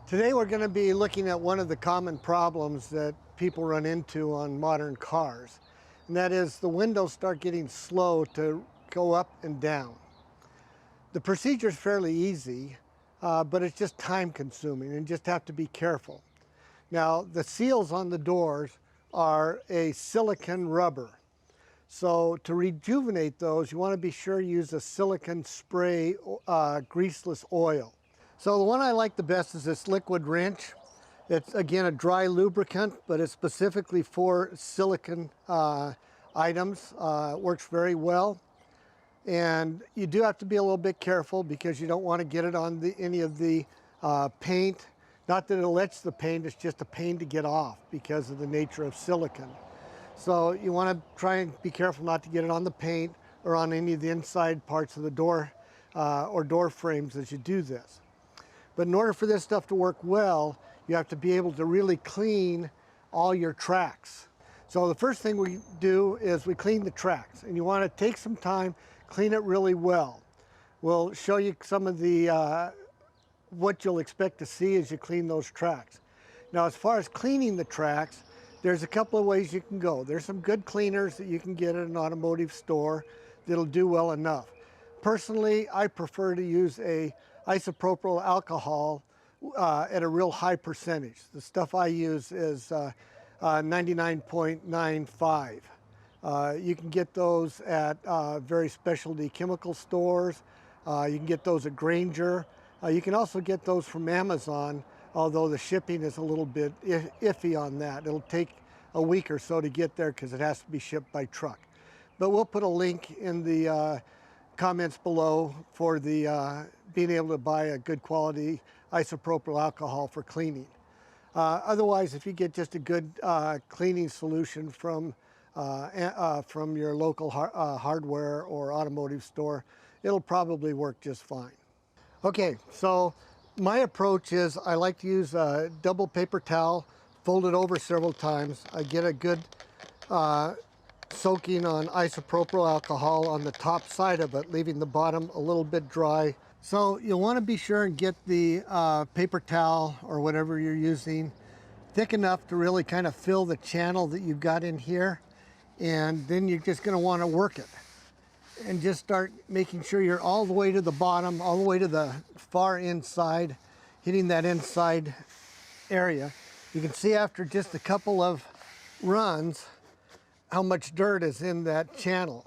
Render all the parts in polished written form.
Today we're going to be looking at one of the common problems that people run into on modern cars, and that is the windows start getting slow to go up and down. The procedure is fairly easy, but it's just time consuming and just have to be careful. Now, the seals on the doors are a silicone rubber. So to rejuvenate those, you want to be sure you use a silicone spray greaseless oil. So the one I like the best is this liquid wrench. It's again a dry lubricant, but it's specifically for silicone items. Works very well. And you do have to be a little bit careful because you don't want to get it on any of the paint. Not that it'll etch the paint, it's just a pain to get off because of the nature of silicone. So you want to try and be careful not to get it on the paint or on any of the inside parts of the door or door frames as you do this. But in order for this stuff to work well, you have to be able to really clean all your tracks. So the first thing we do is we clean the tracks, and you want to take some time, clean it really well. We'll show you some of the what you'll expect to see as you clean those tracks. Now, as far as cleaning the tracks, there's a couple of ways you can go. There's some good cleaners that you can get at an automotive store that'll do well enough. Personally, I prefer to use a isopropyl alcohol at a real high percentage. The stuff I use is 99.95. You can get those at very specialty chemical stores. You can get those at Granger. You can also get those from Amazon, although the shipping is a little bit iffy on that. It'll take a week or so to get there because it has to be shipped by truck. But we'll put a link in the comments below for the being able to buy a good quality isopropyl alcohol for cleaning. Otherwise, if you get just a good cleaning solution from your local hardware or automotive store, it'll probably work just fine. Okay, so my approach is I like to use a double paper towel, fold it over several times. I get a good soaking on isopropyl alcohol on the top side of it, leaving the bottom a little bit dry. So you'll want to be sure and get the paper towel or whatever you're using thick enough to really kind of fill the channel that you've got in here, and then you're just going to want to work it and just start making sure you're all the way to the bottom, all the way to the far inside, hitting that inside area. You can see after just a couple of runs how much dirt is in that channel.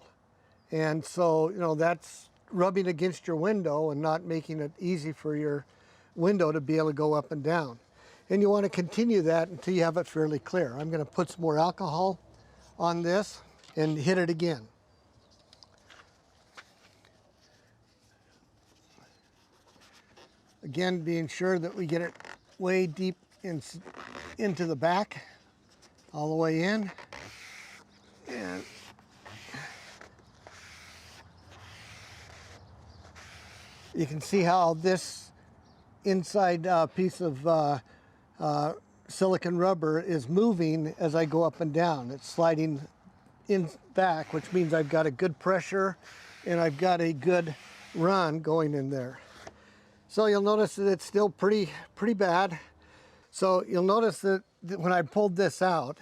And so, you know, that's rubbing against your window and not making it easy for your window to be able to go up and down. And you want to continue that until you have it fairly clear. I'm going to put some more alcohol on this and hit it again. Again, being sure that we get it way deep into the back, all the way in. And you can see how this inside piece of silicone rubber is moving as I go up and down. It's sliding in back, which means I've got a good pressure and I've got a good run going in there. So you'll notice that it's still pretty bad. So you'll notice that when I pulled this out,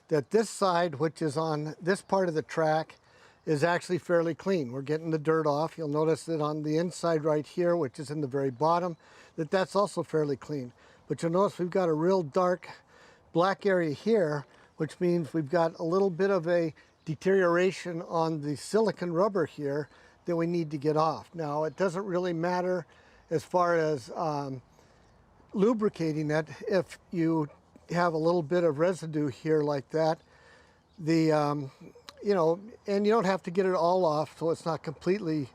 that this side, which is on this part of the track, is actually fairly clean. We're getting the dirt off. You'll notice that on the inside right here, which is in the very bottom, that's also fairly clean. But you'll notice we've got a real dark black area here, which means we've got a little bit of a deterioration on the silicone rubber here that we need to get off. Now, it doesn't really matter as far as lubricating it if you have a little bit of residue here like that. You know, and you don't have to get it all off so it's not completely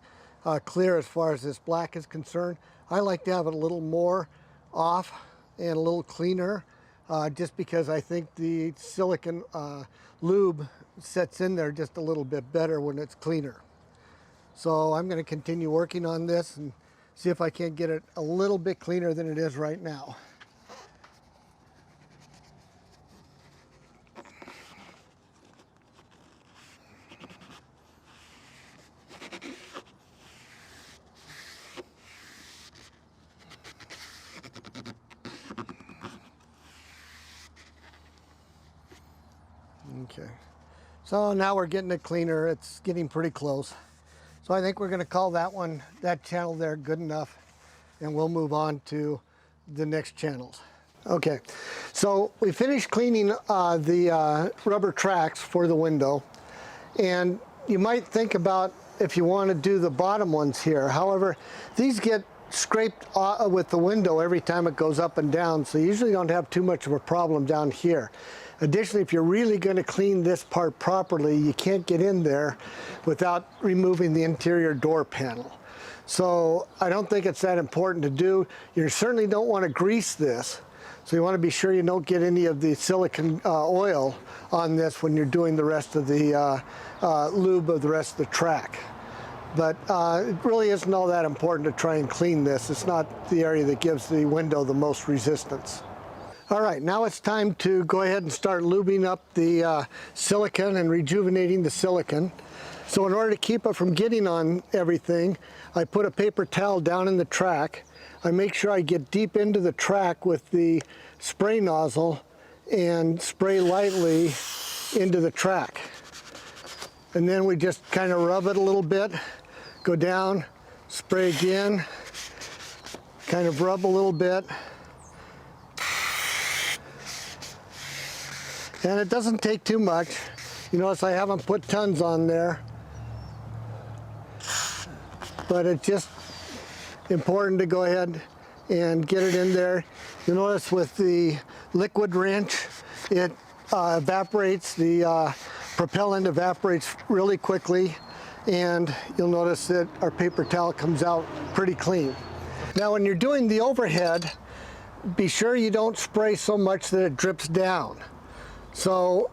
clear as far as this black is concerned. I like to have it a little more off and a little cleaner just because I think the silicone lube sets in there just a little bit better when it's cleaner. So I'm going to continue working on this and see if I can't get it a little bit cleaner than it is right now. Okay, so now we're getting it cleaner. It's getting pretty close. So I think we're going to call that channel there good enough, and we'll move on to the next channels. Okay, so we finished cleaning the rubber tracks for the window, and you might think about if you want to do the bottom ones here. However, these get scraped with the window every time it goes up and down, so you usually don't have too much of a problem down here. Additionally, if you're really going to clean this part properly, you can't get in there without removing the interior door panel. So I don't think it's that important to do. You certainly don't want to grease this, so you want to be sure you don't get any of the silicone oil on this when you're doing the rest of the lube of the rest of the track. But it really isn't all that important to try and clean this. It's not the area that gives the window the most resistance. All right, now it's time to go ahead and start lubing up the silicone and rejuvenating the silicone. So in order to keep it from getting on everything, I put a paper towel down in the track. I make sure I get deep into the track with the spray nozzle and spray lightly into the track. And then we just kind of rub it a little bit, go down, spray again, kind of rub a little bit. And it doesn't take too much. You notice I haven't put tons on there, but it's just important to go ahead and get it in there. You'll notice with the liquid wrench, it evaporates, the propellant evaporates really quickly, and you'll notice that our paper towel comes out pretty clean. Now when you're doing the overhead, be sure you don't spray so much that it drips down. So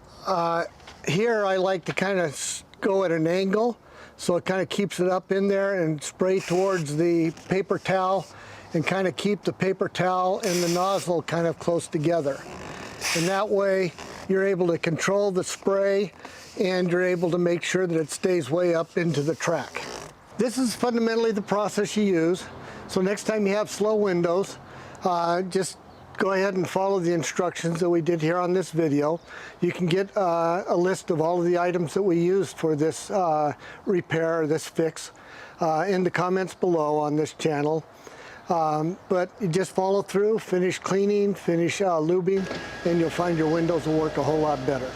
here I like to kind of go at an angle, so it kind of keeps it up in there, and spray towards the paper towel and kind of keep the paper towel and the nozzle kind of close together. And that way you're able to control the spray, and you're able to make sure that it stays way up into the track. This is fundamentally the process you use. So next time you have slow windows, just go ahead and follow the instructions that we did here on this video. You can get a list of all of the items that we used for this repair, or this fix, in the comments below on this channel. But you just follow through, finish cleaning, finish lubing, and you'll find your windows will work a whole lot better.